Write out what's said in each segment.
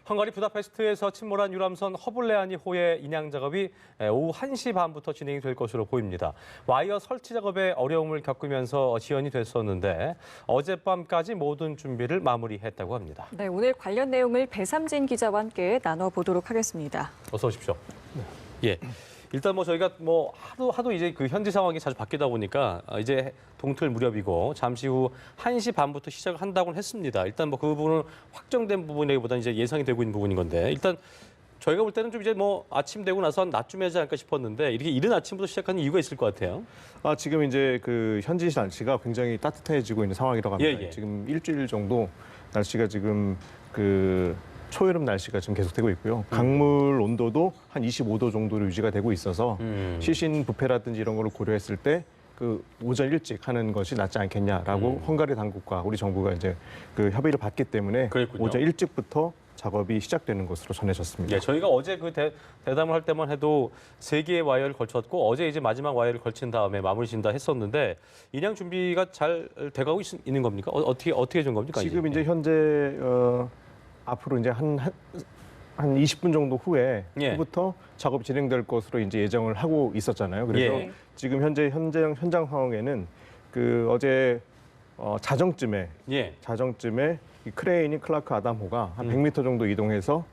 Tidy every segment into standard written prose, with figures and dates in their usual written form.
헝가리 부다페스트에서 침몰한 유람선 허블레아니호의 인양 작업이 오후 1시 반부터 진행이 될 것으로 보입니다. 와이어 설치 작업에 어려움을 겪으면서 지연이 됐었는데 어젯밤까지 모든 준비를 마무리했다고 합니다. 네, 오늘 관련 내용을 배삼진 기자와 함께 나눠보도록 하겠습니다. 어서 오십시오. 예. 일단 저희가 하도 이제 그 현지 상황이 자주 바뀌다 보니까 이제 동틀 무렵이고 잠시 후 1시 반부터 시작을 한다고는 했습니다. 일단 그 부분은 확정된 부분이기보다는 이제 예상이 되고 있는 부분인 건데 일단 저희가 볼 때는 좀 이제 아침 되고 나서 낮쯤에 하지 않을까 싶었는데 이렇게 이른 아침부터 시작하는 이유가 있을 것 같아요. 지금 이제 그 현지 날씨가 굉장히 따뜻해지고 있는 상황이라고 합니다. 예. 지금 일주일 정도 날씨가 지금 초여름 날씨가 지금 계속되고 있고요. 강물 온도도 한 25도 정도로 유지가 되고 있어서 시신 부패라든지 이런 거를 고려했을 때 오전 일찍 하는 것이 낫지 않겠냐라고 헝가리 당국과 우리 정부가 이제 협의를 받기 때문에 그랬군요. 오전 일찍부터 작업이 시작되는 것으로 전해졌습니다. 예, 저희가 어제 대담을 할 때만 해도 3개의 와이어를 걸쳤고 어제 이제 마지막 와이어를 걸친 다음에 마무리 진다 했었는데 인양 준비가 잘 돼가고 있는 겁니까? 어떻게 된 겁니까? 지금 이제 현재 앞으로 이제 한 20분 정도 후부터 작업 진행될 것으로 이제 예정을 하고 있었잖아요. 그래서 지금 현재 현장 상황에는 어제 자정쯤에 이 크레인이 클라크 아담호가 한 100m 정도 이동해서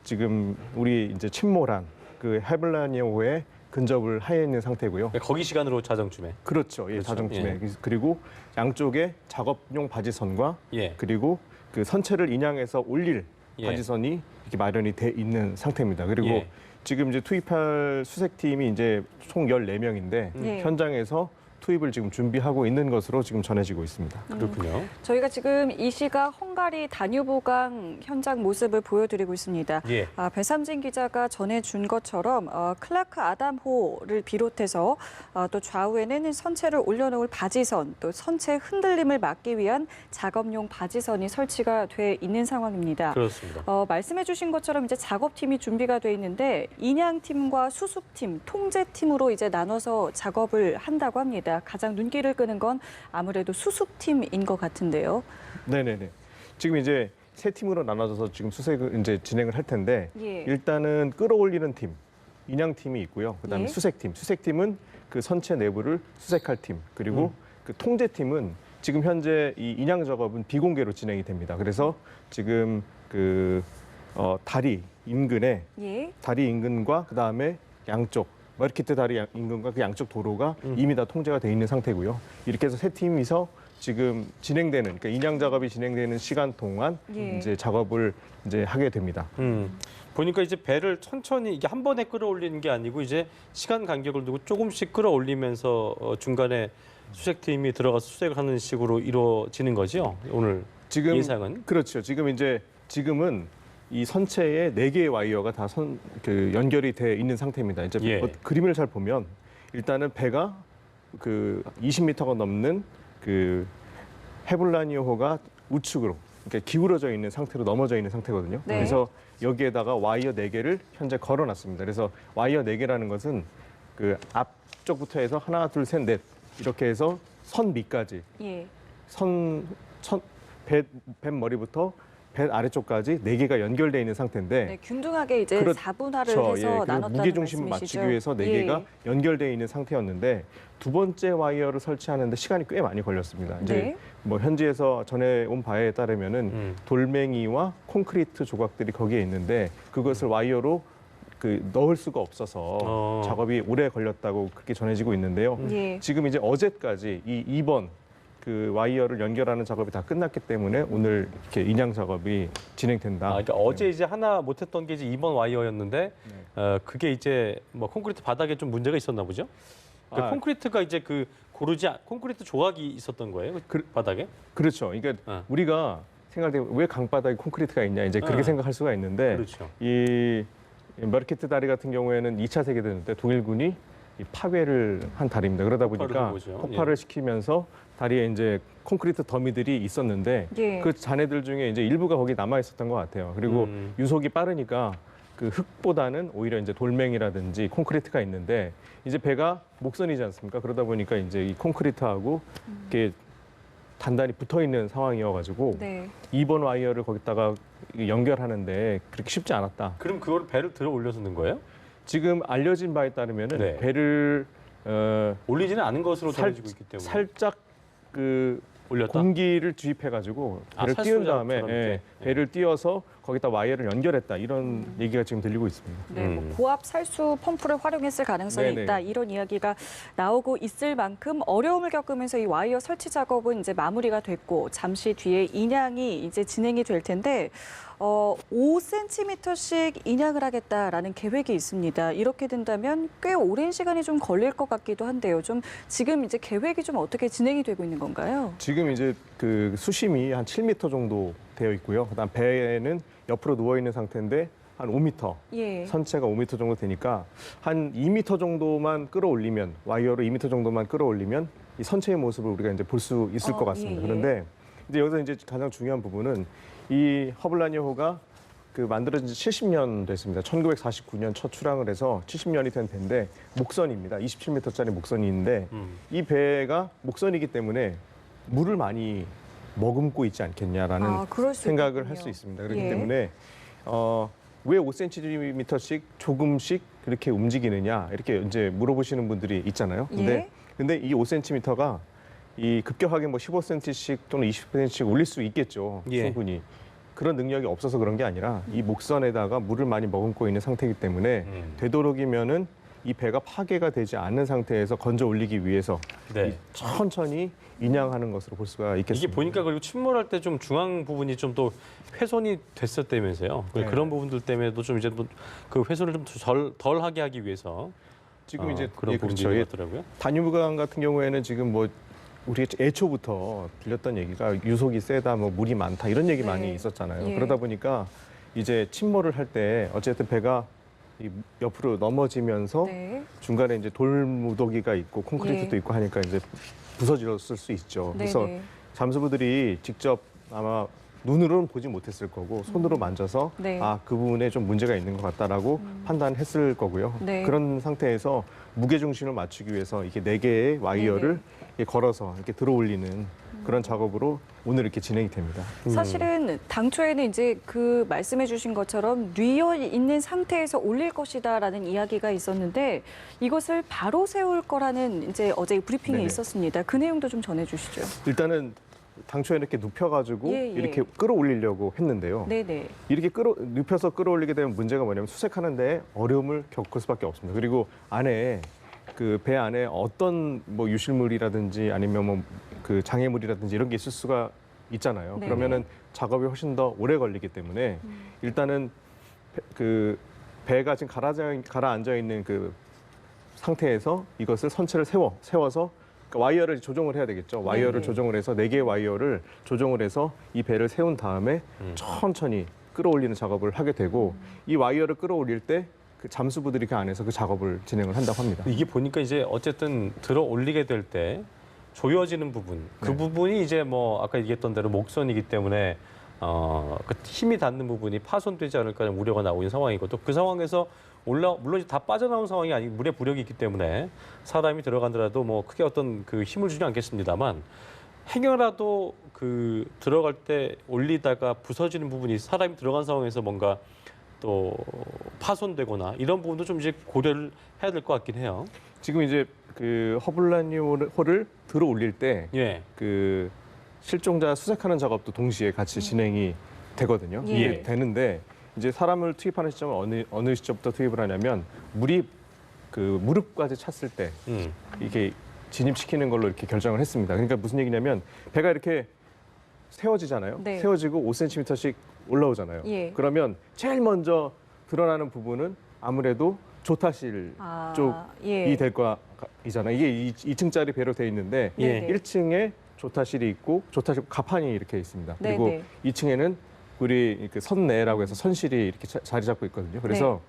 지금 우리 이제 침몰한 헤블라니호에 근접을 하에 있는 상태고요. 거기 시간으로 자정쯤에. 그렇죠. 예, 자정쯤에. 그리고 양쪽에 작업용 바지선과 그리고 선체를 인양해서 올릴 바지선이 이렇게 마련이 돼 있는 상태입니다. 그리고 지금 이제 투입할 수색팀이 이제 총 14명인데 현장에서 투입을 지금 준비하고 있는 것으로 지금 전해지고 있습니다. 그렇군요. 저희가 지금 이 시각 헝가리 다뉴브강 현장 모습을 보여드리고 있습니다. 배삼진 기자가 전해준 것처럼 클라크 아담호를 비롯해서 또 좌우에는 선체를 올려놓을 바지선, 또 선체 흔들림을 막기 위한 작업용 바지선이 설치가 돼 있는 상황입니다. 그렇습니다. 말씀해주신 것처럼 이제 작업팀이 준비가 돼 있는데 인양팀과 수습팀, 통제팀으로 이제 나눠서 작업을 한다고 합니다. 가장 눈길을 끄는 건 아무래도 수습팀인 것 같은데요. 네네네. 지금 이제 세 팀으로 나눠져서 지금 수색을 이제 진행을 할 텐데 일단은 끌어올리는 팀, 인양팀이 있고요. 그다음에 수색팀, 수색팀은 선체 내부를 수색할 팀, 그리고 통제팀은 지금 현재 이 인양 작업은 비공개로 진행이 됩니다. 그래서 지금 다리 인근과 그다음에 양쪽 머르키트 다리 인근과 양쪽 도로가 이미 다 통제가 돼 있는 상태고요. 이렇게 해서 세 팀이서 지금 진행되는, 그러니까 인양 작업이 진행되는 시간 동안 이제 작업을 이제 하게 됩니다. 보니까 이제 배를 천천히 이게 한 번에 끌어올리는 게 아니고 이제 시간 간격을 두고 조금씩 끌어올리면서 중간에 수색팀이 들어가서 수색을 하는 식으로 이루어지는 거죠. 오늘 지금 예상은 그렇죠. 지금은 이 선체에 4개의 와이어가 다 연결이 돼 있는 상태입니다. 이제 그림을 잘 보면 일단은 배가 20m가 넘는 헤블라니호가 우측으로 그러니까 기울어져 있는 상태로 넘어져 있는 상태거든요. 그래서 여기에다가 와이어 4개를 현재 걸어놨습니다. 그래서 와이어 4개라는 것은 앞쪽부터 해서 하나, 둘, 셋, 넷 이렇게 해서 선 밑까지 뱃머리부터 배 아래쪽까지 4개가 연결되어 있는 상태인데 균등하게 이제 4분할을 해서 나눴다는 무게중심을 말씀이시죠? 맞추기 위해서 4개가 연결되어 있는 상태였는데 두 번째 와이어를 설치하는데 시간이 꽤 많이 걸렸습니다. 이제 현지에서 전해온 바에 따르면은 돌멩이와 콘크리트 조각들이 거기에 있는데 그것을 와이어로 넣을 수가 없어서 작업이 오래 걸렸다고 그렇게 전해지고 있는데요. 지금 이제 어제까지 이 2번 와이어를 연결하는 작업이 다 끝났기 때문에 오늘 이렇게 인양 작업이 진행된다. 그러니까 어제 이제 하나 못했던 게 이제 2번 와이어였는데 그게 이제 콘크리트 바닥에 좀 문제가 있었나 보죠? 콘크리트가 이제 콘크리트 조각이 있었던 거예요? 바닥에? 그렇죠. 그러니까 우리가 생각할 때 왜 강바닥에 콘크리트가 있냐 이제 그렇게 생각할 수가 있는데 이 머르키트 다리 같은 경우에는 2차 세계대전 때 독일군이 파괴를 한 다리입니다. 그러다 보니까 폭발을 시키면서 다리에 이제 콘크리트 더미들이 있었는데 그 잔해들 중에 이제 일부가 거기 남아 있었던 것 같아요. 그리고 유속이 빠르니까 흙보다는 오히려 이제 돌멩이라든지 콘크리트가 있는데 이제 배가 목선이지 않습니까? 그러다 보니까 이제 이 콘크리트하고 이렇게 단단히 붙어 있는 상황이어가지고 2번 와이어를 거기다가 연결하는데 그렇게 쉽지 않았다. 그럼 그걸 배를 들어 올려서 넣은 거예요? 지금 알려진 바에 따르면은 네. 배를 올리지는 않은 것으로 전해지고 있기 때문에 살짝 올렸다. 공기를 주입해가지고 배를 띄운 다음에 배를 띄워서 거기다 와이어를 연결했다 이런 얘기가 지금 들리고 있습니다. 네, 뭐 고압 살수 펌프를 활용했을 가능성이 네네. 있다 이런 이야기가 나오고 있을 만큼 어려움을 겪으면서 이 와이어 설치 작업은 이제 마무리가 됐고 잠시 뒤에 인양이 이제 진행이 될 텐데 5cm씩 인양을 하겠다라는 계획이 있습니다. 이렇게 된다면 꽤 오랜 시간이 좀 걸릴 것 같기도 한데요. 좀 지금 이제 계획이 좀 어떻게 진행이 되고 있는 건가요? 지금 이제 그 수심이 한 7m 정도 되어 있고요. 그다음 배에는 옆으로 누워 있는 상태인데 한 5m, 예. 선체가 5m 정도 되니까 한 2m 정도만 끌어올리면 와이어로 2m 정도만 끌어올리면 이 선체의 모습을 우리가 이제 볼 수 있을 것 같습니다. 예, 예. 그런데 이제 여기서 이제 가장 중요한 부분은 이 허블라니호가 그 만들어진 지 70년 됐습니다. 1949년 첫 출항을 해서 70년이 된 배인데 목선입니다. 27m짜리 목선이 있는데 이 배가 목선이기 때문에 물을 많이 머금고 있지 않겠냐라는 생각을 할 수 있습니다. 그렇기 예. 때문에 왜 5cm씩 조금씩 그렇게 움직이느냐 이렇게 이제 물어보시는 분들이 있잖아요. 근데 이 5cm가 이 급격하게 뭐 15cm씩 또는 20cm씩 올릴 수 있겠죠. 충분히. 그런 능력이 없어서 그런 게 아니라 이 목선에다가 물을 많이 머금고 있는 상태이기 때문에 되도록이면은 이 배가 파괴가 되지 않는 상태에서 건져 올리기 위해서 천천히 인양하는 것으로 볼 수가 있겠습니다. 이게 보니까 그리고 침몰할 때 좀 중앙 부분이 좀 또 훼손이 됐었다면서요. 네. 그런 부분들 때문에도 좀 이제 그 훼손을 좀 덜하게 하기 위해서 지금 이제 그런 부분들이 있더라고요. 다뉴브강 같은 경우에는 지금 뭐 우리 애초부터 들렸던 얘기가 유속이 세다, 뭐 물이 많다 이런 얘기 많이 있었잖아요. 예. 그러다 보니까 이제 침몰을 할 때 어쨌든 배가 이 옆으로 넘어지면서 중간에 이제 돌무더기가 있고 콘크리트도 있고 하니까 이제 부서졌을 수 있죠. 그래서 잠수부들이 직접 아마 눈으로는 보지 못했을 거고 손으로 만져서 그 부분에 좀 문제가 있는 것 같다라고 판단했을 거고요. 그런 상태에서 무게 중심을 맞추기 위해서 이게 4개의 와이어를 이렇게 걸어서 이렇게 들어올리는 그런 작업으로 오늘 이렇게 진행이 됩니다. 사실은 당초에는 이제 그 말씀해 주신 것처럼 뉘어 있는 상태에서 올릴 것이다라는 이야기가 있었는데 이것을 바로 세울 거라는 이제 어제 브리핑이 있었습니다. 그 내용도 좀 전해 주시죠. 일단은 당초에 이렇게 눕혀가지고 이렇게 끌어올리려고 했는데요. 이렇게 눕혀서 끌어올리게 되면 문제가 뭐냐면 수색하는데 어려움을 겪을 수밖에 없습니다. 그리고 안에 그 배 안에 어떤 뭐 유실물이라든지 아니면 뭐 그 장애물이라든지 이런 게 있을 수가 있잖아요. 그러면은 작업이 훨씬 더 오래 걸리기 때문에 일단은 그 배가 지금 가라앉아 있는 그 상태에서 이것을 선체를 세워서 와이어를 조정을 해야 되겠죠. 와이어를 조정을 해서 4개의 와이어를 조정을 해서 이 배를 세운 다음에 천천히 끌어올리는 작업을 하게 되고 이 와이어를 끌어올릴 때 그 잠수부들이 그 안에서 그 작업을 진행을 한다고 합니다. 이게 보니까 이제 어쨌든 들어 올리게 될 때 조여지는 부분, 그 부분이 이제 뭐 아까 얘기했던 대로 목선이기 때문에 그 힘이 닿는 부분이 파손되지 않을까 하는 우려가 나오는 상황이고 또 그 상황에서 물론 이제 다 빠져나온 상황이 아니고 물의 부력이 있기 때문에 사람이 들어간더라도 뭐 크게 어떤 그 힘을 주지 않겠습니다만 행여라도 그 들어갈 때 올리다가 부서지는 부분이 사람이 들어간 상황에서 뭔가 또 파손되거나 이런 부분도 좀 이제 고려를 해야 될 것 같긴 해요. 지금 이제 그 허블라니호를 들어 올릴 때 그 실종자 수색하는 작업도 동시에 같이 진행이 되거든요. 되는데 이제 사람을 투입하는 시점은 어느 시점부터 투입을 하냐면 물이 그 무릎까지 찼을 때 이게 진입시키는 걸로 이렇게 결정을 했습니다. 그러니까 무슨 얘기냐면 배가 이렇게 세워지잖아요. 세워지고 5cm씩 올라오잖아요. 그러면 제일 먼저 드러나는 부분은 아무래도 조타실 쪽이 될 거이잖아요. 이게 2층짜리 배로 돼 있는데 1층에 조타실이 있고 조타실 갑판이 이렇게 있습니다. 그리고 2층에는 우리 그 선내라고 해서 선실이 이렇게 자리 잡고 있거든요. 그래서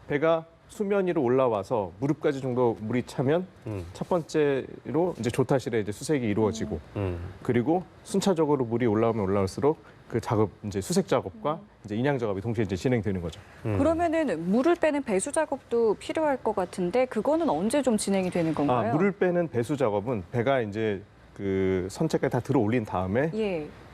배가 수면 위로 올라와서 무릎까지 정도 물이 차면 첫 번째로 이제 조타실에 이제 수색이 이루어지고 그리고 순차적으로 물이 올라오면 올라올수록 그 작업 이제 수색 작업과 이제 인양 작업이 동시에 이제 진행되는 거죠. 그러면은 물을 빼는 배수 작업도 필요할 것 같은데 그거는 언제 좀 진행이 되는 건가요? 물을 빼는 배수 작업은 배가 이제 그 선체까지 다 들어 올린 다음에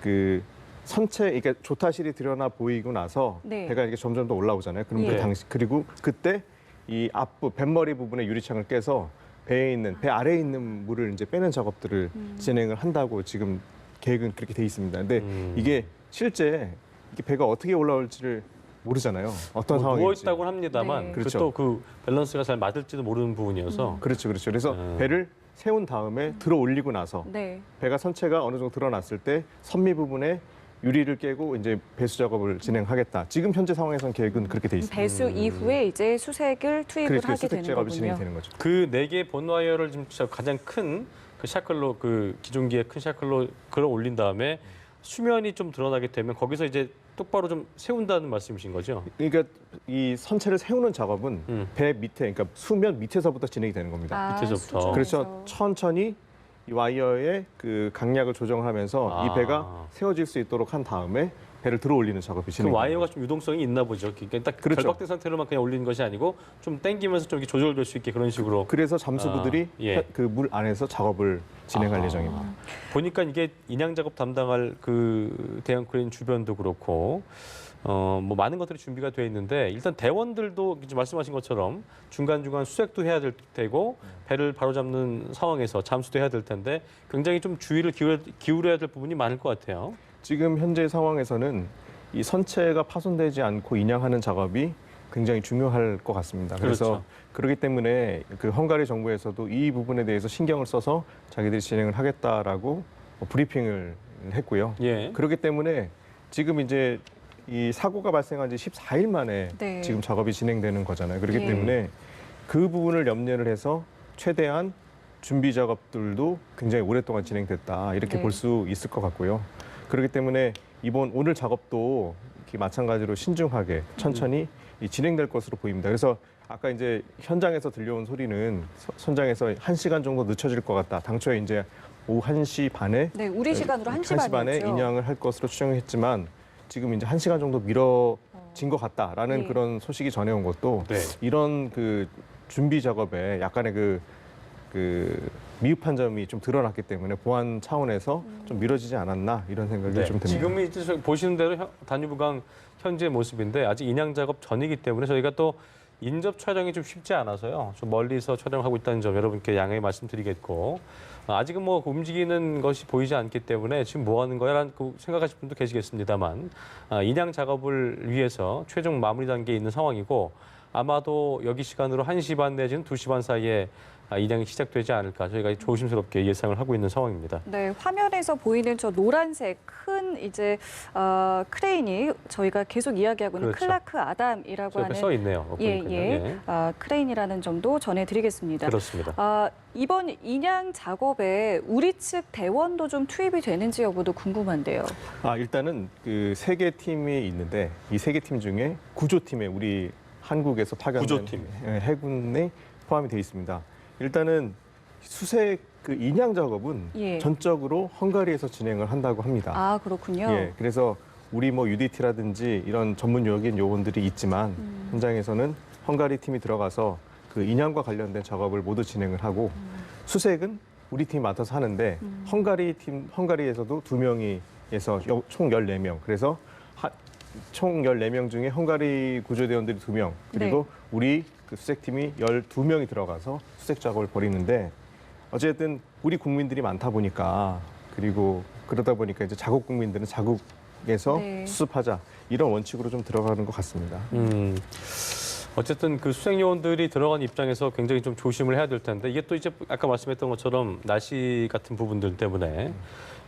그 선체 이게 조타실이 드러나 보이고 나서 네. 배가 이렇게 점점 더 올라오잖아요. 그럼 예. 그 당시 그리고 그때 이 앞부 뱃머리 부분의 유리창을 깨서 배에 있는 배 아래에 있는 물을 이제 빼는 작업들을 진행을 한다고 지금 계획은 그렇게 돼 있습니다. 근데 이게 실제 이게 배가 어떻게 올라올지를 모르잖아요. 어떤 누워 상황일지. 있다고는 합니다만 네. 그렇죠. 또 그 밸런스가 잘 맞을지도 모르는 부분이어서 그렇죠. 그래서 배를 세운 다음에 들어 올리고 나서 네. 배가 선체가 어느 정도 드러났을 때 선미 부분에 유리를 깨고 이제 배수 작업을 진행하겠다. 지금 현재 상황에서는 계획은 그렇게 돼 있습니다. 배수 이후에 이제 수색을 투입을 그렇게 하게 수색 되는 작업이 거군요. 진행되는 거죠. 그 4개의 본와이어를 지금 가장 큰 그 샤클로 그 기존기의 큰 샤클로 끌어 올린 다음에 수면이 좀 드러나게 되면 거기서 이제 똑바로 좀 세운다는 말씀이신 거죠? 그러니까 이 선체를 세우는 작업은 배 밑에, 그러니까 수면 밑에서부터 진행이 되는 겁니다. 밑에서부터. 수중에서. 그래서 천천히 이 와이어의 그 강약을 조정하면서 이 배가 세워질 수 있도록 한 다음에 배를 들어 올리는 작업이 그 진행됩니다. 와이어가 좀 유동성이 있나 보죠. 그러니까 딱 그렇죠. 결박된 상태로만 그냥 올리는 것이 아니고 좀 당기면서 좀 이렇게 조절될 수 있게 그런 식으로. 그래서 잠수부들이 예. 그 물 안에서 작업을 진행할 예정입니다. 보니까 이게 인양 작업 담당할 그 대형 크레인 주변도 그렇고 뭐 많은 것들이 준비가 돼 있는데 일단 대원들도 이제 말씀하신 것처럼 중간중간 수색도 해야 될 테고 배를 바로잡는 상황에서 잠수도 해야 될 텐데 굉장히 좀 주의를 기울여야 될 부분이 많을 것 같아요. 지금 현재 상황에서는 이 선체가 파손되지 않고 인양하는 작업이 굉장히 중요할 것 같습니다. 그래서 그렇죠. 그렇기 때문에 그 헝가리 정부에서도 이 부분에 대해서 신경을 써서 자기들이 진행을 하겠다라고 브리핑을 했고요. 예. 그렇기 때문에 지금 이제 이 사고가 발생한 지 14일 만에 네. 지금 작업이 진행되는 거잖아요. 그렇기 예. 때문에 그 부분을 염려를 해서 최대한 준비 작업들도 굉장히 오랫동안 진행됐다 이렇게 네. 볼 수 있을 것 같고요. 그렇기 때문에 오늘 작업도 이렇게 마찬가지로 신중하게 천천히 진행될 것으로 보입니다. 그래서 아까 이제 현장에서 들려온 소리는 선장에서 1시간 정도 늦춰질 것 같다. 당초에 이제 오후 1시 반에 네, 우리 시간으로 1시 반에 반이었죠. 인양을 할 것으로 추정했지만 지금 이제 1시간 정도 미뤄진 것 같다라는 예. 그런 소식이 전해온 것도 네. 이런 그 준비 작업에 약간의 그 미흡한 점이 좀 드러났기 때문에 보안 차원에서 좀 미뤄지지 않았나 이런 생각이 좀 듭니다. 지금 이제 보시는 대로 단유부강 현재 모습인데 아직 인양 작업 전이기 때문에 저희가 또 인접 촬영이 좀 쉽지 않아서요. 좀 멀리서 촬영하고 있다는 점 여러분께 양해 말씀드리겠고 아직은 뭐 움직이는 것이 보이지 않기 때문에 지금 뭐 하는 거야라는 생각하실 분도 계시겠습니다만 인양 작업을 위해서 최종 마무리 단계에 있는 상황이고 아마도 여기 시간으로 1시 반 내지는 2시 반 사이에 인양이 시작되지 않을까 저희가 조심스럽게 예상을 하고 있는 상황입니다. 네, 화면에서 보이는 저 노란색 큰 이제 크레인이 저희가 계속 이야기하고 있는 그렇죠. 클라크 아담이라고 저 옆에 하는 써 있네요. 예. 크레인이라는 점도 전해드리겠습니다. 그렇습니다. 이번 인양 작업에 우리 측 대원도 좀 투입이 되는지 여부도 궁금한데요. 일단은 그 3개 팀이 있는데 이 3개 팀 중에 구조팀에 우리 한국에서 파견된 구조팀. 해군에 포함이 되어 있습니다. 일단은 수색 그 인양 작업은 예. 전적으로 헝가리에서 진행을 한다고 합니다. 아, 그렇군요. 예, 그래서 우리 뭐 UDT라든지 이런 전문적인 요원들이 있지만 현장에서는 헝가리 팀이 들어가서 그 인양과 관련된 작업을 모두 진행을 하고 수색은 우리 팀이 맡아서 하는데 헝가리에서도 2명이서 총 14명. 그래서 총 14명 중에 헝가리 구조대원들이 2명, 그리고 네. 우리 그 수색팀이 12명이 들어가서 수색 작업을 벌이는데 어쨌든 우리 국민들이 많다 보니까 그리고 그러다 보니까 이제 자국 국민들은 자국에서 네. 수습하자 이런 원칙으로 좀 들어가는 것 같습니다. 어쨌든 그 수색 요원들이 들어간 입장에서 굉장히 좀 조심을 해야 될 텐데 이게 또 이제 아까 말씀했던 것처럼 날씨 같은 부분들 때문에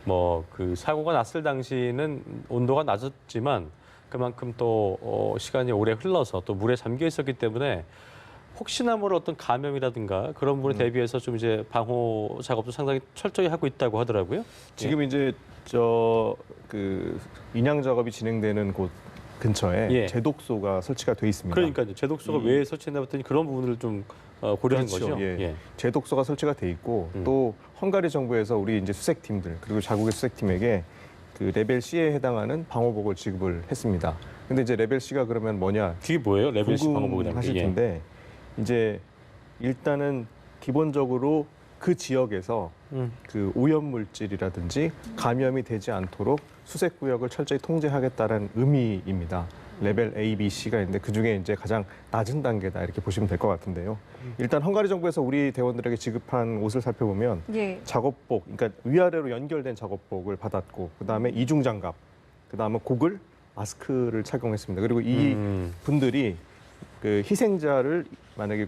뭐 그 사고가 났을 당시는 온도가 낮았지만 그만큼 또 시간이 오래 흘러서 또 물에 잠겨 있었기 때문에 혹시나 모를 어떤 감염이라든가 그런 부분에 대비해서 좀 이제 방호 작업도 상당히 철저히 하고 있다고 하더라고요. 지금 이제 그 인양 작업이 진행되는 곳 근처에 예. 제독소가 설치가 돼 있습니다. 그러니까요. 제독소가 왜 설치했나 봤더니 그런 부분을 좀 고려한 그렇죠. 거죠. 예. 제독소가 설치가 돼 있고 또 헝가리 정부에서 우리 이제 수색팀들 그리고 자국의 수색팀에게 그 레벨 C에 해당하는 방호복을 지급을 했습니다. 근데 이제 레벨 C가 그러면 뭐냐? 그게 뭐예요? 레벨 C 방호복이라는 하실 게. 텐데 이제 일단은 기본적으로 그 지역에서 그 오염 물질이라든지 감염이 되지 않도록 수색 구역을 철저히 통제하겠다는 의미입니다. 레벨 A, B, C가 있는데 그중에 이제 가장 낮은 단계다 이렇게 보시면 될 것 같은데요. 일단 헝가리 정부에서 우리 대원들에게 지급한 옷을 살펴보면 예. 작업복, 그러니까 위아래로 연결된 작업복을 받았고 그다음에 이중 장갑, 그다음에 고글, 마스크를 착용했습니다. 그리고 이 분들이 그 희생자를 만약에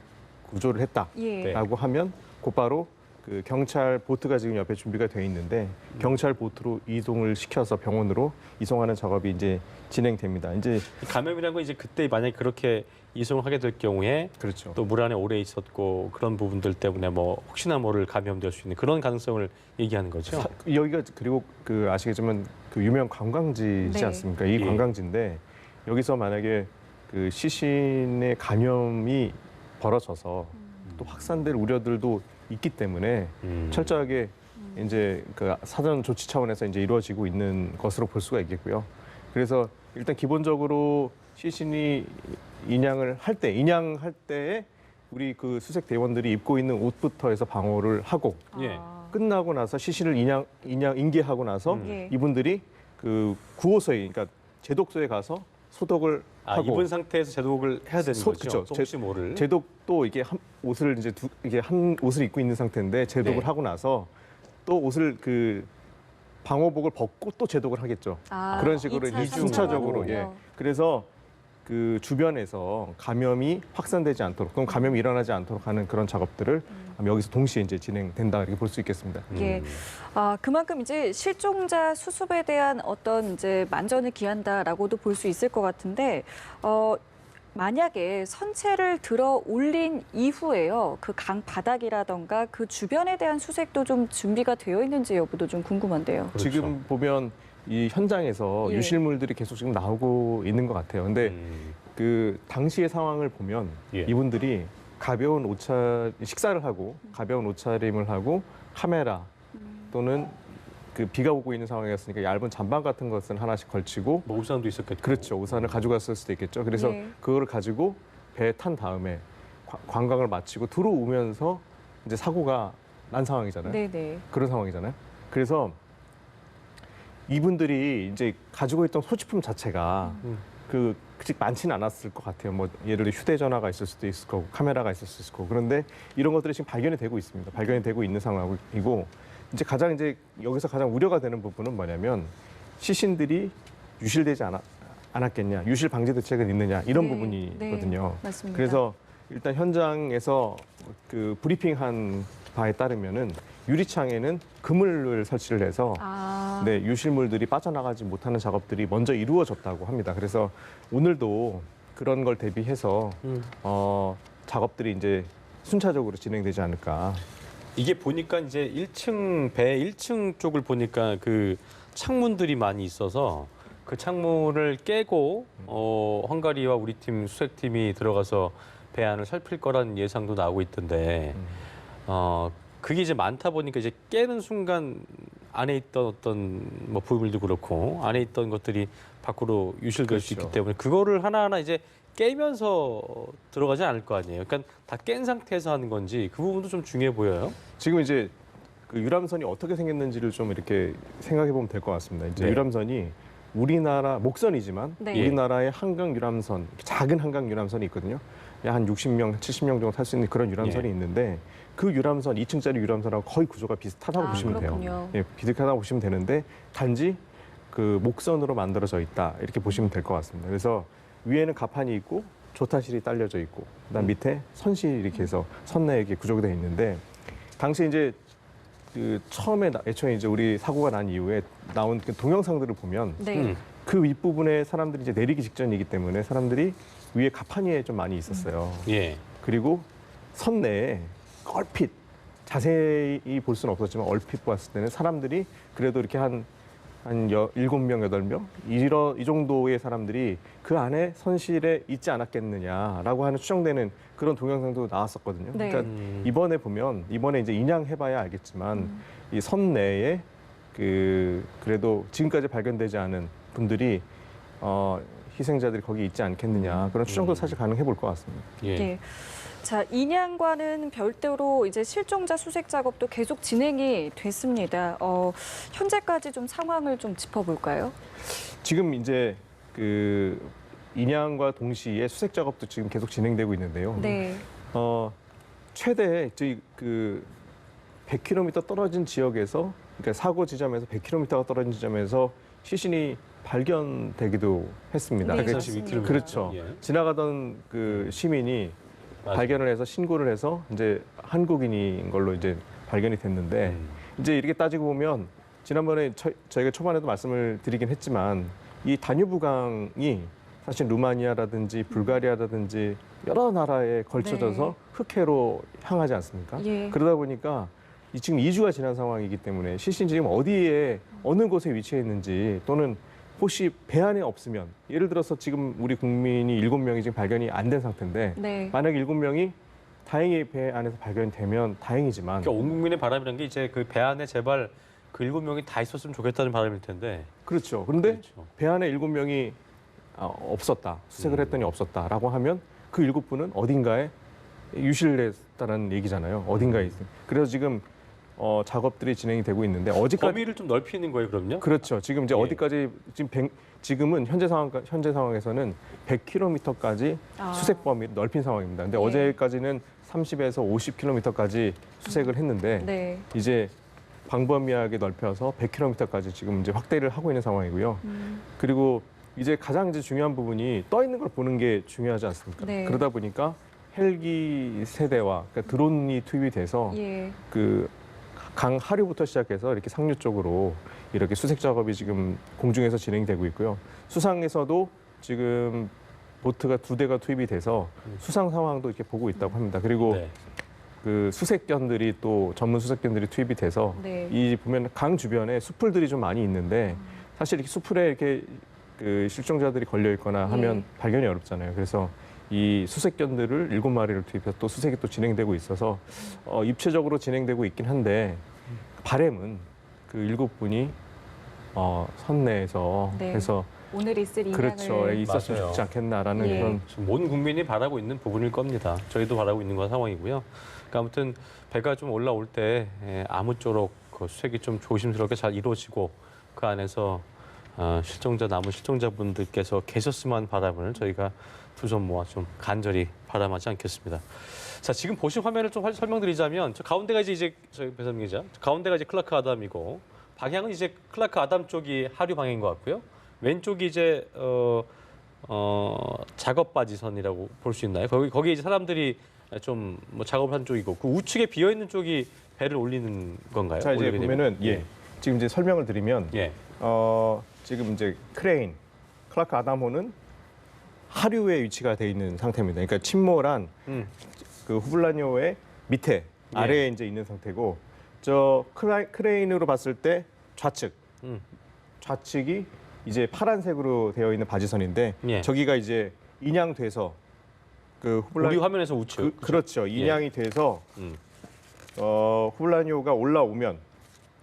구조를 했다라고 예. 하면 곧바로 그 경찰 보트가 지금 옆에 준비가 돼 있는데 경찰 보트로 이동을 시켜서 병원으로 이송하는 작업이 이제 진행됩니다. 이제 감염이라는 건 이제 그때 만약에 그렇게 이송을 하게 될 경우에 그렇죠. 또 물 안에 오래 있었고 그런 부분들 때문에 뭐 혹시나 모를 감염될 수 있는 그런 가능성을 얘기하는 거죠. 여기가 그리고 그 아시겠지만 그 유명 관광지지 네. 않습니까? 이 예. 관광지인데 여기서 만약에 그 시신의 감염이 벌어져서 또 확산될 우려들도 있기 때문에 철저하게 이제 그 사전 조치 차원에서 이제 이루어지고 있는 것으로 볼 수가 있겠고요. 그래서 일단 기본적으로 시신이 인양할 때에 우리 그 수색 대원들이 입고 있는 옷부터 해서 방호를 하고 예. 아. 끝나고 나서 시신을 인계하고 나서 예. 이분들이 그 구호소에 그러니까 제독소에 가서 소독을 하고 입은 상태에서 제독을 해야 되는 거죠. 그쵸. 또 혹시 모를. 제독도 이게 한 옷을 이제 이게 한 옷을 입고 있는 상태인데 제독을 네. 하고 나서 또 옷을 그 방호복을 벗고 또 제독을 하겠죠. 아, 그런 식으로 2차, 2차적으로 3차적으로. 예. 그래서 그 주변에서 감염이 확산되지 않도록 그럼 감염이 일어나지 않도록 하는 그런 작업들을 여기서 동시에 이제 진행된다 이렇게 볼 수 있겠습니다. 예. 아, 그만큼 이제 실종자 수습에 대한 어떤 이제 만전을 기한다라고도 볼 수 있을 것 같은데, 만약에 선체를 들어 올린 이후에요, 그 강 바닥이라던가 그 주변에 대한 수색도 좀 준비가 되어 있는지 여부도 좀 궁금한데요. 그렇죠. 지금 보면 이 현장에서 예. 유실물들이 계속 지금 나오고 있는 것 같아요. 근데 그 당시의 상황을 보면 예. 이분들이 가벼운 식사를 하고 가벼운 옷차림을 하고 카메라 또는 그 비가 오고 있는 상황이었으니까 얇은 잠바 같은 것은 하나씩 걸치고 뭐 우산도 있었겠죠. 그렇죠. 우산을 가져갔을 수도 있겠죠. 그래서 예. 그거를 가지고 배에 탄 다음에 관광을 마치고 들어오면서 이제 사고가 난 상황이잖아요. 네네. 그런 상황이잖아요. 그래서 이분들이 이제 가지고 있던 소지품 자체가 그렇게 많지는 않았을 것 같아요. 뭐 예를 들어 휴대전화가 있을 수도 있을 거고 카메라가 있을 수 있을 거고 그런데 이런 것들이 지금 발견이 되고 있습니다. 발견이 되고 있는 상황이고 이제 여기서 가장 우려가 되는 부분은 뭐냐면 시신들이 유실되지 않았겠냐, 유실 방지 대책은 있느냐 이런 네, 부분이거든요. 네, 맞습니다. 그래서 일단 현장에서 그 브리핑한 바에 따르면은 유리창에는 그물을 설치를 해서 아, 네, 유실물들이 빠져나가지 못하는 작업들이 먼저 이루어졌다고 합니다. 그래서 오늘도 그런 걸 대비해서 작업들이 이제 순차적으로 진행되지 않을까. 이게 보니까 이제 1층 배 1층 쪽을 보니까 그 창문들이 많이 있어서 그 창문을 깨고 헝가리와 우리 팀 수색팀이 들어가서 배 안을 살필 거라는 예상도 나오고 있던데 그게 이제 많다 보니까 이제 깨는 순간 안에 있던 어떤 뭐 부위물도 그렇고 안에 있던 것들이 밖으로 유실될 수 그렇죠. 있기 때문에 그거를 하나하나 이제 깨면서 들어가지 않을 거 아니에요. 그러니까 다 깬 상태에서 하는 건지 그 부분도 좀 중요해 보여요. 지금 이제 그 유람선이 어떻게 생겼는지를 좀 이렇게 생각해 보면 될 것 같습니다. 이제 네. 유람선이 우리나라 목선이지만 네. 우리나라의 한강 유람선, 작은 한강 유람선이 있거든요. 한 60명, 70명 정도 탈 수 있는 그런 유람선이 예. 있는데 그 유람선 2층짜리 유람선하고 거의 구조가 비슷하다고 보시면 그렇군요. 돼요. 예, 비슷하다고 보시면 되는데 단지 그 목선으로 만들어져 있다 이렇게 보시면 될 것 같습니다. 그래서 위에는 가판이 있고 조타실이 딸려져 있고 그다음 밑에 선실이 이렇게 해서 선내에 이렇게 구조가 되어 있는데 당시 이제 그 처음에 애초에 이제 우리 사고가 난 이후에 나온 그 동영상들을 보면 네. 그 윗부분에 사람들이 이제 내리기 직전이기 때문에 사람들이 위에 가판 위에 좀 많이 있었어요. 예. 그리고 선내에 얼핏 자세히 볼 수는 없었지만 얼핏 봤을 때는 사람들이 그래도 이렇게 한 7명, 8명 이 정도의 사람들이 그 안에 선실에 있지 않았겠느냐라고 하는 추정되는 그런 동영상도 나왔었거든요. 네. 그러니까 이번에 이제 인양해봐야 알겠지만 이 선내에 그래도 지금까지 발견되지 않은 분들이 희생자들이 거기 있지 않겠느냐 그런 추정도 사실 가능해 볼 것 같습니다. 예. 예. 자, 인양과는 별도로 이제 실종자 수색 작업도 계속 진행이 됐습니다. 현재까지 좀 상황을 좀 짚어볼까요? 지금 이제 그 인양과 동시에 수색 작업도 지금 계속 진행되고 있는데요. 네. 최대 저희 그 100km 떨어진 지역에서 그러니까 사고 지점에서 100km가 떨어진 지점에서 시신이 발견되기도 했습니다. 네, 그게 142km. 그렇죠. 예. 지나가던 그 시민이 맞아요. 발견을 해서 신고를 해서 이제 한국인인 걸로 이제 발견이 됐는데 이제 이렇게 따지고 보면 지난번에 저희가 초반에도 말씀을 드리긴 했지만 이 다뉴브강이 사실 루마니아라든지 불가리아라든지 여러 나라에 걸쳐져서 네. 흑해로 향하지 않습니까? 예. 그러다 보니까 지금 2주가 지난 상황이기 때문에 시신이 지금 어디에 어느 곳에 위치해 있는지 또는 혹시 배 안에 없으면 예를 들어서 지금 우리 국민이 7명이 지금 발견이 안 된 상태인데 네. 만약 7명이 다행히 배 안에서 발견되면 다행이지만 그러니까 온 국민의 바람이라는 게 이제 그 배 안에 제발 그 7명이 다 있었으면 좋겠다는 바람일 텐데. 그렇죠. 그런데 그렇죠. 배 안에 7명이 없었다. 수색을 했더니 없었다라고 하면 그 7분은 어딘가에 유실됐다는 얘기잖아요. 어딘가에 있어요. 그래서 지금 작업들이 진행이 되고 있는데 어제까지 범위를 좀 넓히는 거예요, 그럼요? 그렇죠. 지금 이제 예. 어디까지 지금은 현재 상황에서는 100km까지 수색 범위를 넓힌 상황입니다. 근데 예. 어제까지는 30에서 50km까지 수색을 했는데 네. 이제 광범위하게 넓혀서 100km까지 지금 이제 확대를 하고 있는 상황이고요. 그리고 이제 가장 이제 중요한 부분이 떠 있는 걸 보는 게 중요하지 않습니까? 네. 그러다 보니까 헬기 세대와 그러니까 드론이 투입이 돼서 예. 그 강 하류부터 시작해서 이렇게 상류 쪽으로 이렇게 수색 작업이 지금 공중에서 진행되고 있고요. 수상에서도 지금 보트가 2대가 투입이 돼서 수상 상황도 이렇게 보고 있다고 합니다. 그리고 네. 그 수색견들이 또 전문 수색견들이 투입이 돼서 네. 이 보면 강 주변에 숲풀들이 좀 많이 있는데 사실 이렇게 숲풀에 이렇게 그 실종자들이 걸려 있거나 하면 예. 발견이 어렵잖아요. 그래서 이 수색견들을 7마리를 투입해서 또 수색이 또 진행되고 있어서 입체적으로 진행되고 있긴 한데 바람은 그 7분이 선내에서 네. 해서 오늘 있을 인양을 그렇죠. 있었으면 맞아요. 좋지 않겠나라는 예. 그런 지금 온 국민이 바라고 있는 부분일 겁니다. 저희도 바라고 있는 건 상황이고요. 그러니까 아무튼 배가 좀 올라올 때 아무쪼록 그 수색이 좀 조심스럽게 잘 이루어지고 그 안에서 남은 실종자분들께서 계셨으면 하는 바람을 저희가 두 손 모아 좀 간절히 바람하지 않겠습니다. 자, 지금 보신 화면을 좀 설명드리자면 저 가운데가 이제 저희 배선민 기자, 가운데가 이제 클라크 아담이고 방향은 이제 클라크 아담 쪽이 하류 방향인 것 같고요. 왼쪽이 이제 작업 바지선이라고 볼 수 있나요? 거기 이제 사람들이 좀 뭐 작업을 한 쪽이고 그 우측에 비어 있는 쪽이 배를 올리는 건가요? 자 이제 올리게 보면은 되면? 예. 지금 이제 설명을 드리면 예. 지금 이제 크레인 클라크 아담호는 하류에 위치가 돼 있는 상태입니다. 그러니까 침몰한 그 후블라뇨의 밑에 예. 아래에 이제 있는 상태고 저 크레인으로 봤을 때 좌측이 이제 파란색으로 되어 있는 바지선인데 예. 저기가 이제 인양돼서 그 우리 화면에서 우측. 그렇죠. 인양이 돼서 후블라뇨가 올라오면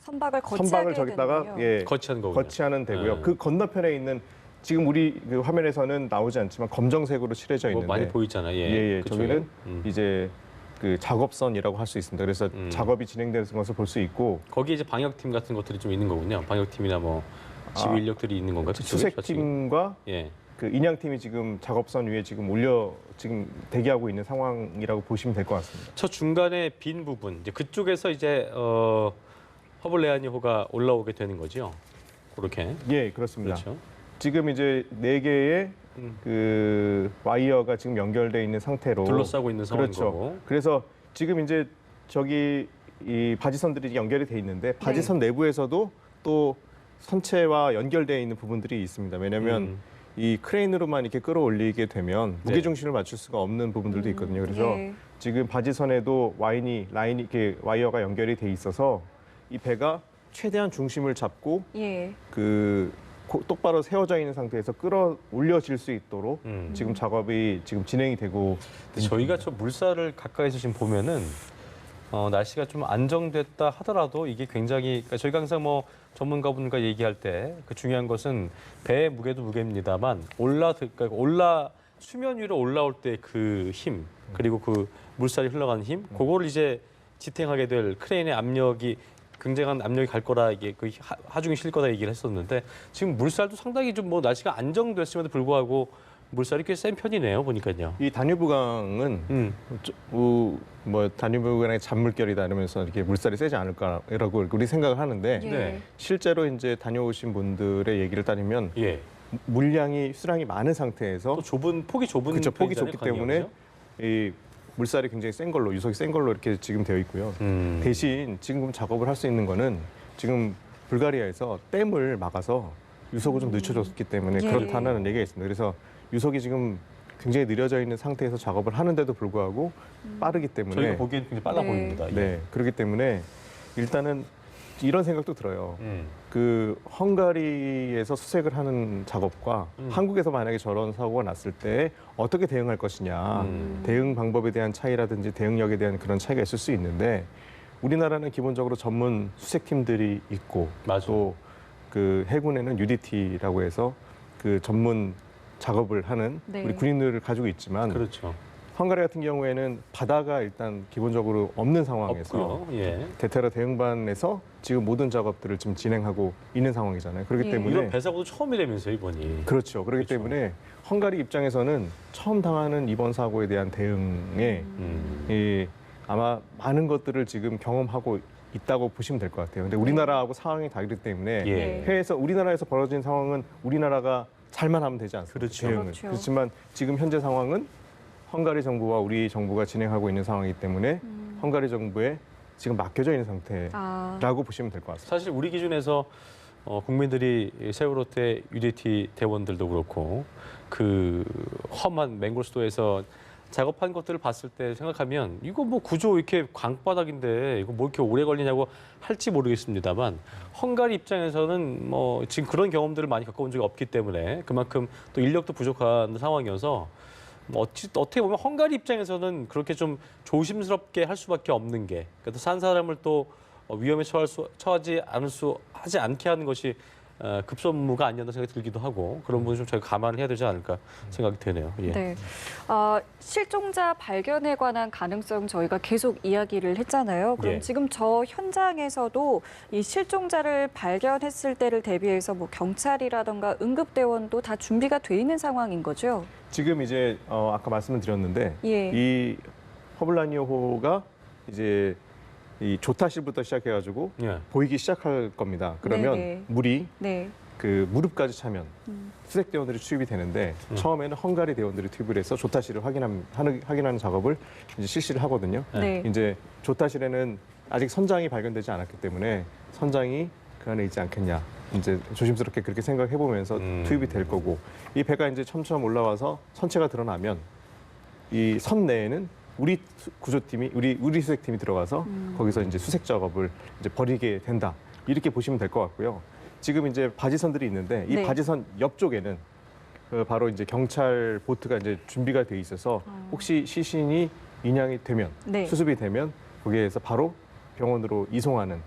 선박을 선박을 저기다가 되는군요. 거치하는 거군요. 거치하는 되고요. 네. 그 건너편에 있는 지금 우리 그 화면에서는 나오지 않지만 검정색으로 칠해져 뭐 있는데 많이 보이잖아요. 예. 예, 그쪽에. 저기는 이제 그 작업선이라고 할 수 있습니다. 그래서 작업이 진행되는 것을 볼 수 있고 거기에 이제 방역팀 같은 것들이 좀 있는 거군요. 방역팀이나 뭐 지휘 인력들이 있는 건가요? 그쪽에? 수색팀과 예. 그 인양팀이 지금 작업선 위에 지금 지금 대기하고 있는 상황이라고 보시면 될 것 같습니다. 저 중간에 빈 부분 이제 그쪽에서 이제 허블레아니호가 올라오게 되는 거죠. 그렇게. 예, 그렇습니다. 그렇죠. 지금 이제 4개의 그 와이어가 지금 연결돼 있는 상태로 둘러싸고 있는 상황인 그렇죠. 거고. 그래서 지금 이제 저기 이 바지선들이 연결이 돼 있는데 바지선 내부에서도 또 선체와 연결되어 있는 부분들이 있습니다. 왜냐하면 이 크레인으로만 이렇게 끌어올리게 되면 무게 중심을 맞출 수가 없는 부분들도 있거든요. 그래서 예. 지금 바지선에도 라인이 이렇게 와이어가 연결이 돼 있어서 이 배가 최대한 중심을 잡고 예. 그 똑바로 세워져 있는 상태에서 끌어올려질 수 있도록 지금 작업이 지금 진행이 되고 근데 저희가 저 물살을 가까이서 지금 보면은 날씨가 좀 안정됐다 하더라도 이게 굉장히 그러니까 저희가 항상 뭐 전문가분과 얘기할 때 그 중요한 것은 배의 무게도 무게입니다만 그러니까 수면 위로 올라올 때 그 힘 그리고 그 물살이 흘러가는 힘 그거를 이제 지탱하게 될 크레인의 압력이 굉장한 압력이 갈 거라 이게 그 하중이 실 거다 얘기를 했었는데 지금 물살도 상당히 좀 뭐 날씨가 안정됐음에도 불구하고 물살이 꽤 센 편이네요 보니까요. 이 다뉴브강은 뭐 다뉴브강의 잔물결이다 이러면서 이렇게 물살이 세지 않을까라고 우리 생각을 하는데 예. 실제로 이제 다녀오신 분들의 얘기를 따르면 예. 수량이 많은 상태에서 또 폭이 좁은 그렇죠. 폭이 편이잖아요, 좁기 강이 때문에 그죠? 이 물살이 굉장히 센 걸로 유속이 센 걸로 이렇게 지금 되어 있고요. 대신 지금 작업을 할 수 있는 거는 지금 불가리아에서 댐을 막아서 유속을 좀 늦춰줬기 때문에 예. 그렇다는 얘기가 있습니다. 그래서 유속이 지금 굉장히 느려져 있는 상태에서 작업을 하는데도 불구하고 빠르기 때문에 저희가 보기엔 굉장히 빨라 네. 보입니다. 예. 네, 그렇기 때문에 일단은 이런 생각도 들어요. 그 헝가리에서 수색을 하는 작업과 한국에서 만약에 저런 사고가 났을 때 어떻게 대응할 것이냐, 대응 방법에 대한 차이라든지 대응력에 대한 그런 차이가 있을 수 있는데 우리나라는 기본적으로 전문 수색팀들이 있고 맞아. 또 그 해군에는 UDT라고 해서 그 전문 작업을 하는 네. 우리 군인들을 가지고 있지만 그렇죠. 헝가리 같은 경우에는 바다가 일단 기본적으로 없는 상황에서 없고요. 예. 대테러 대응반에서 지금 모든 작업들을 지금 진행하고 있는 상황이잖아요. 그렇기 예. 때문에 이런 배사고도 처음이라면서요 이번이. 그렇죠. 그렇기 그렇죠. 때문에 헝가리 입장에서는 처음 당하는 이번 사고에 대한 대응에 아마 많은 것들을 지금 경험하고 있다고 보시면 될 것 같아요. 근데 우리나라하고 상황이 다르기 때문에 예. 우리나라에서 벌어진 상황은 우리나라가 잘만 하면 되지 않습니까? 그렇죠. 대응은. 그렇죠. 그렇지만 지금 현재 상황은 헝가리 정부와 우리 정부가 진행하고 있는 상황이기 때문에 헝가리 정부에 지금 맡겨져 있는 상태라고 보시면 될 것 같습니다. 사실 우리 기준에서 국민들이 세월호때 UDT 대원들도 그렇고 그 험한 맹골수도에서 작업한 것들을 봤을 때 생각하면 이거 뭐 구조 이렇게 강바닥인데 이거 뭐 이렇게 오래 걸리냐고 할지 모르겠습니다만 헝가리 입장에서는 뭐 지금 그런 경험들을 많이 겪어본 적이 없기 때문에 그만큼 또 인력도 부족한 상황이어서 뭐 어떻게 보면 헝가리 입장에서는 그렇게 좀 조심스럽게 할 수밖에 없는 게 그러니까 산 사람을 또 위험에 하지 않게 하는 것이 급선무가 아니었나 생각이 들기도 하고 그런 부분 좀 저희가 감안을 해야 되지 않을까 생각이 되네요. 예. 네. 실종자 발견에 관한 가능성 저희가 계속 이야기를 했잖아요. 그럼 예. 지금 저 현장에서도 이 실종자를 발견했을 때를 대비해서 뭐 경찰이라던가 응급대원도 다 준비가 돼 있는 상황인 거죠? 지금 이제 아까 말씀을 드렸는데 예. 이 허블라니오호가 이제 이 조타실부터 시작해가지고 예. 보이기 시작할 겁니다. 그러면 네네. 물이 네. 그 무릎까지 차면 수색 대원들이 투입이 되는데 처음에는 헝가리 대원들이 투입을 해서 조타실을 확인하는 작업을 이제 실시를 하거든요. 네. 이제 조타실에는 아직 선장이 발견되지 않았기 때문에 선장이 그 안에 있지 않겠냐. 이제 조심스럽게 그렇게 생각해 보면서 투입이 될 거고 이 배가 이제 첨처럼 올라와서 선체가 드러나면 이 선 내에는 우리 구조팀이 우리 수색팀이 들어가서 거기서 이제 수색 작업을 이제 벌이게 된다 이렇게 보시면 될 것 같고요. 지금 이제 바지선들이 있는데 이 네. 바지선 옆쪽에는 바로 이제 경찰 보트가 이제 준비가 돼 있어서 혹시 시신이 인양이 되면 네. 수습이 되면 거기에서 바로 병원으로 이송하는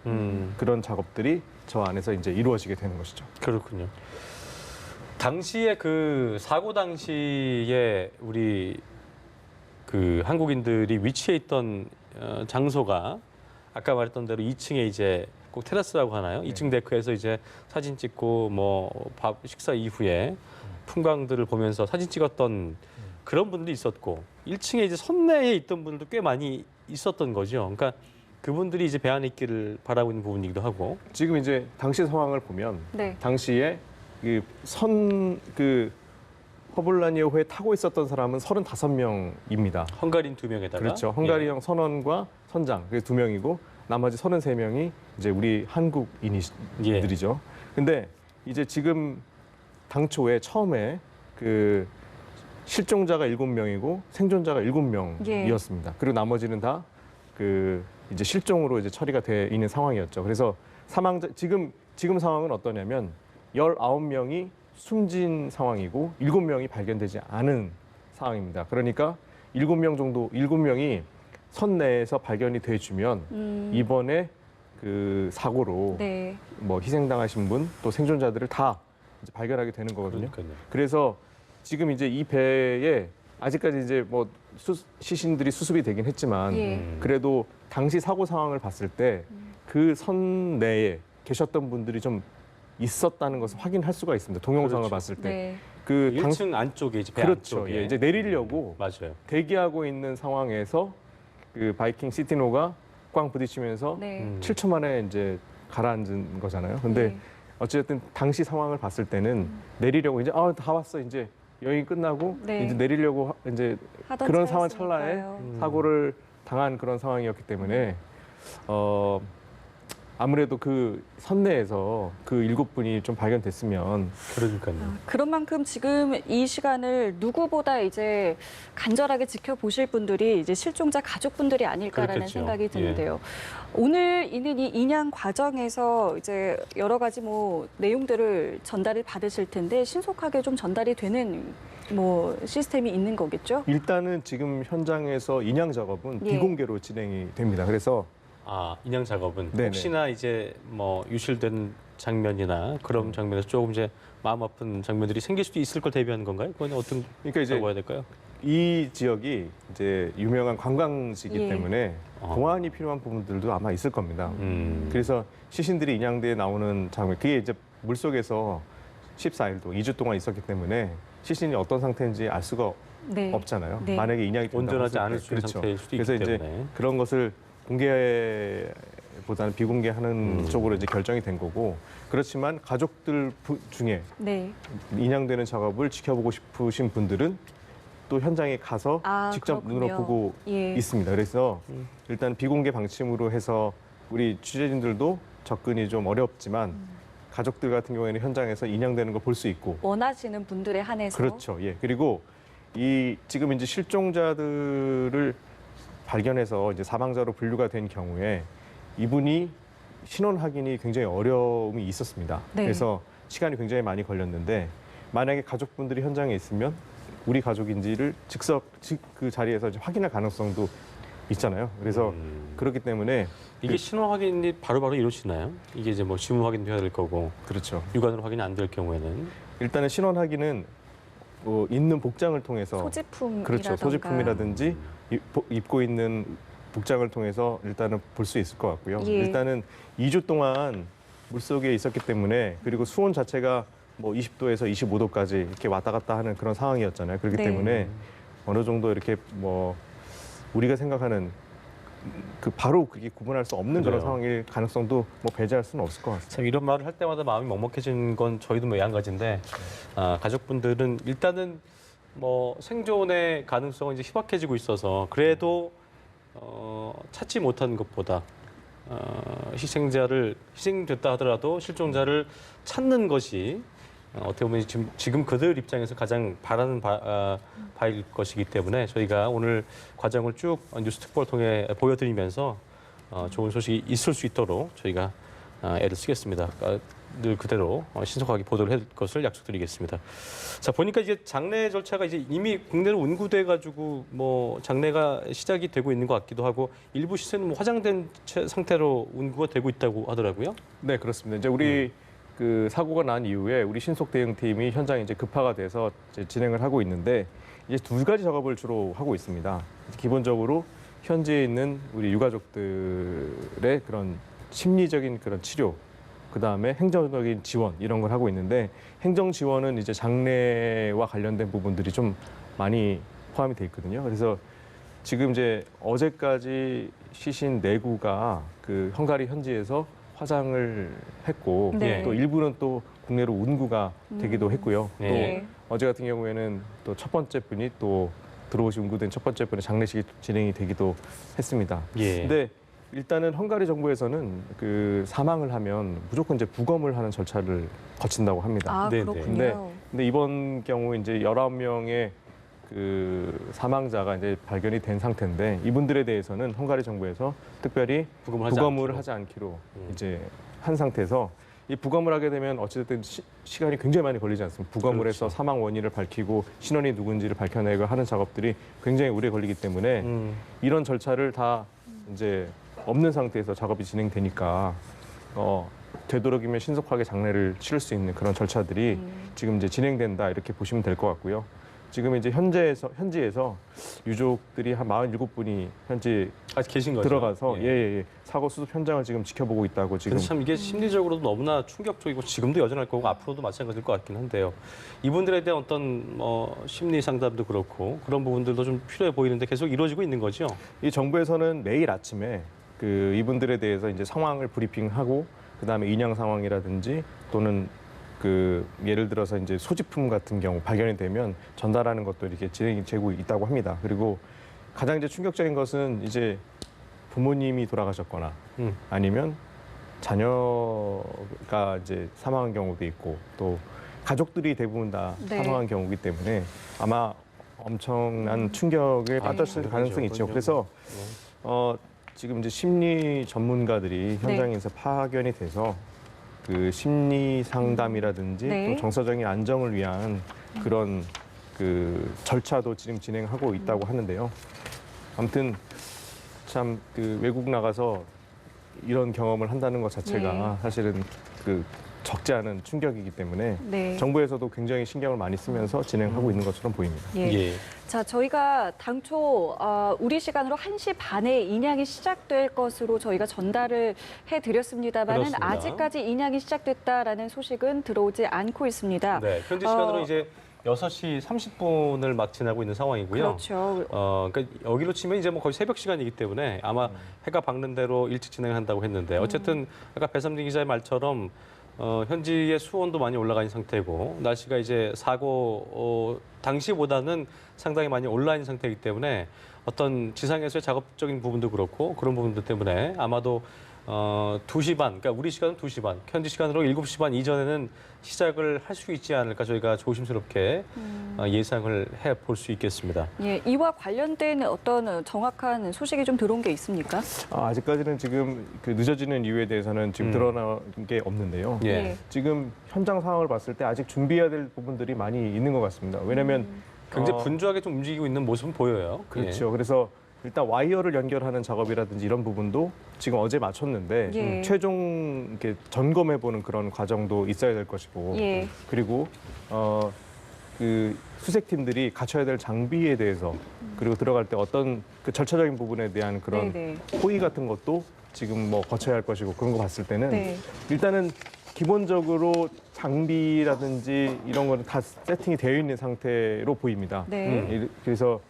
그런 작업들이 저 안에서 이제 이루어지게 되는 것이죠. 그렇군요. 당시에 그 사고 당시에 우리 그 한국인들이 위치해 있던 장소가 아까 말했던 대로 2층에 이제 꼭 테라스라고 하나요? 2층 데크에서 이제 사진 찍고 뭐 식사 이후에 풍광들을 보면서 사진 찍었던 그런 분들이 있었고 1층에 이제 선내에 있던 분들도 꽤 많이 있었던 거죠. 그러니까 그분들이 이제 배 안에 있기를 바라고 있는 부분이기도 하고 지금 이제 당시 상황을 보면 네. 당시에 그 허블라니오호에 타고 있었던 사람은 35명입니다. 헝가리인 2명에다가 그렇죠. 헝가리형 선원과 선장 그 2명이고 나머지 33명이 이제 우리 한국인들이죠. 근데 이제 지금 당초에 처음에 그 실종자가 7명이고 생존자가 7명이었습니다. 그리고 나머지는 다 그 이제 실종으로 이제 처리가 돼 있는 상황이었죠. 그래서 지금 상황은 어떠냐면 19명이 숨진 상황이고 7명이 발견되지 않은 상황입니다. 그러니까 7명이 선내에서 발견이 돼주면 이번에 그 사고로 네. 뭐 희생당하신 분 또 생존자들을 다 이제 발견하게 되는 거거든요. 그러니까요. 그래서 지금 이제 이 배에 아직까지 이제 뭐 시신들이 수습이 되긴 했지만 예. 그래도 당시 사고 상황을 봤을 때 그 선내에 계셨던 분들이 좀 있었다는 것을 확인할 수가 있습니다. 동영상을 그렇죠. 봤을 때. 네. 그 1층 안쪽에 이제 배 그렇죠. 안쪽에 예, 이제 내리려고 맞아요. 대기하고 있는 상황에서 그 바이킹 시티노가 꽝 부딪히면서 네. 7초 만에 이제 가라앉은 거잖아요. 근데 네. 어쨌든 당시 상황을 봤을 때는 내리려고 이제 다 왔어 이제 여행 끝나고 네. 이제 내리려고 이제 하던 그런 상황 차였으니까요. 찰나에 사고를 당한 그런 상황이었기 때문에 아무래도 그 선내에서 그 7분이 좀 발견됐으면 그러니까요. 그런 만큼 지금 이 시간을 누구보다 이제 간절하게 지켜보실 분들이 이제 실종자 가족분들이 아닐까라는 그렇겠죠. 생각이 드는데요. 오늘 있는 이 인양 과정에서 이제 여러 가지 뭐 내용들을 전달을 받으실 텐데 신속하게 좀 전달이 되는 뭐 시스템이 있는 거겠죠? 일단은 지금 현장에서 인양 작업은 예. 비공개로 진행이 됩니다. 그래서 인양 작업은 네네. 혹시나 이제 뭐 유실된 장면이나 그런 장면에서 조금 이제 마음 아픈 장면들이 생길 수도 있을 걸 대비하는 건가요? 그건 어떤 그러니까 이제 거라고 해야 될까요? 이 지역이 이제 유명한 관광지이기 예. 때문에 보안이 필요한 부분들도 아마 있을 겁니다. 음. 그래서 시신들이 인양대에 나오는 장면, 그게 이제 물속에서 14일도 2주 동안 있었기 때문에 시신이 어떤 상태인지 알 수가 네. 없잖아요. 네. 만약에 인양이 된다고 온전하지 했을 때. 않을 수 있는 상태일 수도 있기 그래서 이제 때문에. 그런 것을 공개보다는 비공개하는 쪽으로 이제 결정이 된 거고, 그렇지만 가족들 중에 네. 인양되는 작업을 지켜보고 싶으신 분들은 또 현장에 가서 직접 그렇군요. 눈으로 보고 예. 있습니다. 그래서 일단 비공개 방침으로 해서 우리 취재진들도 접근이 좀 어렵지만 가족들 같은 경우에는 현장에서 인양되는 걸 볼 수 있고. 원하시는 분들에 한해서 그렇죠. 예. 그리고 이 지금 이제 실종자들을 발견해서 이제 사망자로 분류가 된 경우에 이분이 신원 확인이 굉장히 어려움이 있었습니다. 네. 그래서 시간이 굉장히 많이 걸렸는데 만약에 가족분들이 현장에 있으면 우리 가족인지를 즉석 그 자리에서 이제 확인할 가능성도 있잖아요. 그래서 그렇기 때문에 이게 신원 확인이 바로바로 이루어지나요? 이게 이제 뭐 지문 확인도 해야 될 거고 그렇죠. 육안으로 확인이 안 될 경우에는 일단은 신원 확인은 뭐 입는 복장을 통해서 소지품이라든가 그렇죠. 소지품이라든지 입고 있는 복장을 통해서 일단은 볼 수 있을 것 같고요. 예. 일단은 2주 동안 물속에 있었기 때문에 그리고 수온 자체가 뭐 20도에서 25도까지 이렇게 왔다 갔다 하는 그런 상황이었잖아요. 그렇기 네. 때문에 어느 정도 이렇게 뭐 우리가 생각하는 그 바로 그게 구분할 수 없는 그런 그래요. 상황일 가능성도 뭐 배제할 수는 없을 것 같습니다. 참 이런 말을 할 때마다 마음이 먹먹해진 건 저희도 마찬가지인데 가족분들은 일단은 뭐 생존의 가능성은 이제 희박해지고 있어서 그래도 찾지 못한 것보다 희생됐다 하더라도 실종자를 찾는 것이 어떻게 보면 지금 그들 입장에서 가장 바라는 바일 것이기 때문에 저희가 오늘 과정을 쭉 뉴스 특보를 통해 보여드리면서 좋은 소식이 있을 수 있도록 저희가 애를 쓰겠습니다. 늘 그대로 신속하게 보도를 할 것을 약속드리겠습니다. 자, 보니까 이제 장례 절차가 이제 이미 국내로 운구돼 가지고 뭐 장례가 시작이 되고 있는 것 같기도 하고 일부 시세는 뭐 화장된 상태로 운구가 되고 있다고 하더라고요. 네, 그렇습니다. 이제 우리 그 사고가 난 이후에 우리 신속 대응팀이 현장에 이제 급파가 돼서 이제 진행을 하고 있는데 이제 2가지 작업을 주로 하고 있습니다. 기본적으로 현지에 있는 우리 유가족들의 그런 심리적인 그런 치료, 그 다음에 행정적인 지원 이런 걸 하고 있는데 행정 지원은 이제 장례와 관련된 부분들이 좀 많이 포함이 돼 있거든요. 그래서 지금 이제 어제까지 시신 4구가 그 헝가리 현지에서 화장을 했고 네. 또 일부는 또 국내로 운구가 되기도 했고요. 네. 또 어제 같은 경우에는 또 첫 번째 분이 또 들어오시 운구된 첫 번째 분의 장례식이 진행이 되기도 했습니다. 예. 근데 일단은 헝가리 정부에서는 그 사망을 하면 무조건 이제 부검을 하는 절차를 거친다고 합니다. 아, 네, 네. 그렇군요. 근데 이번 경우 이제 19명의 그 사망자가 이제 발견이 된 상태인데 이분들에 대해서는 헝가리 정부에서 특별히 부검을 하지 않기로 이제 한 상태에서 이 부검을 하게 되면 어찌됐든 시간이 굉장히 많이 걸리지 않습니까? 부검을 해서 사망 원인을 밝히고 신원이 누군지를 밝혀내고 하는 작업들이 굉장히 오래 걸리기 때문에 이런 절차를 다 이제 없는 상태에서 작업이 진행되니까 되도록이면 신속하게 장례를 치를 수 있는 그런 절차들이 지금 이제 진행된다 이렇게 보시면 될 것 같고요. 지금 이제 현지에서 유족들이 한 47분이 현지 아직 계신 거죠? 들어가서 사고 수습 현장을 지금 지켜보고 있다고 지금. 그래서 참 이게 심리적으로도 너무나 충격적이고 지금도 여전할 거고 앞으로도 마찬가지일 것 같긴 한데요. 이분들에 대한 어떤 심리 상담도 그렇고 그런 부분들도 좀 필요해 보이는데 계속 이루어지고 있는 거죠? 이 정부에서는 매일 아침에 그 이분들에 대해서 이제 상황을 브리핑하고 그다음에 인양 상황이라든지 또는 그 예를 들어서 이제 소지품 같은 경우 발견이 되면 전달하는 것도 이렇게 진행이 되고 있다고 합니다. 그리고 가장 이제 충격적인 것은 이제 부모님이 돌아가셨거나 아니면 자녀가 이제 사망한 경우도 있고 또 가족들이 대부분 다 사망한 경우이기 때문에 아마 엄청난 충격을 받았을 가능성이 있죠. 그래서 지금 이제 심리 전문가들이 현장에서 파견이 돼서 그 심리 상담이라든지 또 정서적인 안정을 위한 그런 그 절차도 지금 진행하고 있다고 하는데요. 아무튼 참 그 외국 나가서 이런 경험을 한다는 것 자체가 사실은 그 적지 않은 충격이기 때문에 정부에서도 굉장히 신경을 많이 쓰면서 진행하고 있는 것처럼 보입니다. 자, 저희가 당초 우리 시간으로 1시 반에 인양이 시작될 것으로 저희가 전달을 해드렸습니다만은 아직까지 인양이 시작됐다라는 소식은 들어오지 않고 있습니다. 네, 현지 시간으로 이제 6시 30분을 막 지나고 있는 상황이고요. 그렇죠. 그러니까 여기로 치면 이제 뭐 거의 새벽 시간이기 때문에 아마 해가 밝는 대로 일찍 진행한다고 했는데 어쨌든 아까 배삼진 기자의 말처럼 현지의 수온도 많이 올라가 있는 상태고 날씨가 이제 사고 당시보다는 상당히 많이 올라 있는 상태이기 때문에 어떤 지상에서의 작업적인 부분도 그렇고 그런 부분들 때문에 아마도 2시 반, 그러니까 우리 시간은 2시 반, 현지 시간으로 7시 반 이전에는 시작을 할 수 있지 않을까 저희가 조심스럽게 예상을 해볼 수 있겠습니다. 예, 이와 관련된 어떤 정확한 소식이 좀 들어온 게 있습니까? 아직까지는 지금 그 늦어지는 이유에 대해서는 지금 드러난 게 없는데요. 지금 현장 상황을 봤을 때 아직 준비해야 될 부분들이 많이 있는 것 같습니다. 왜냐하면 굉장히 분주하게 좀 움직이고 있는 모습은 보여요. 그렇죠. 그래서 일단 와이어를 연결하는 작업이라든지 이런 부분도 지금 어제 마쳤는데 최종 이렇게 점검해보는 그런 과정도 있어야 될 것이고 그리고 그 수색팀들이 갖춰야 될 장비에 대해서 그리고 들어갈 때 어떤 그 절차적인 부분에 대한 그런 호의 같은 것도 지금 뭐 거쳐야 할 것이고 그런 거 봤을 때는 일단은 기본적으로 장비라든지 이런 거는 다 세팅이 되어 있는 상태로 보입니다. 그래서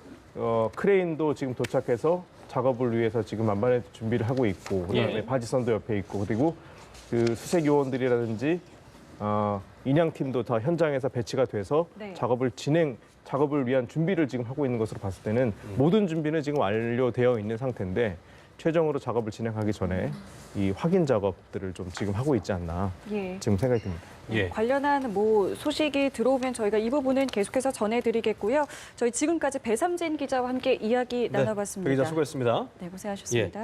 크레인도 지금 도착해서 작업을 위해서 지금 만반의 준비를 하고 있고 그다음에 바지선도 옆에 있고 그리고 그 수색 요원들이라든지 인양팀도 다 현장에서 배치가 돼서 작업을 위한 준비를 지금 하고 있는 것으로 봤을 때는 모든 준비는 지금 완료되어 있는 상태인데 최종으로 작업을 진행하기 전에 이 확인 작업들을 좀 지금 하고 있지 않나 지금 생각이 듭니다. 관련한 소식이 들어오면 저희가 이 부분은 계속해서 전해드리겠고요. 저희 지금까지 배삼진 기자와 함께 이야기 나눠봤습니다. 배 기자 수고했습니다. 네, 고생하셨습니다.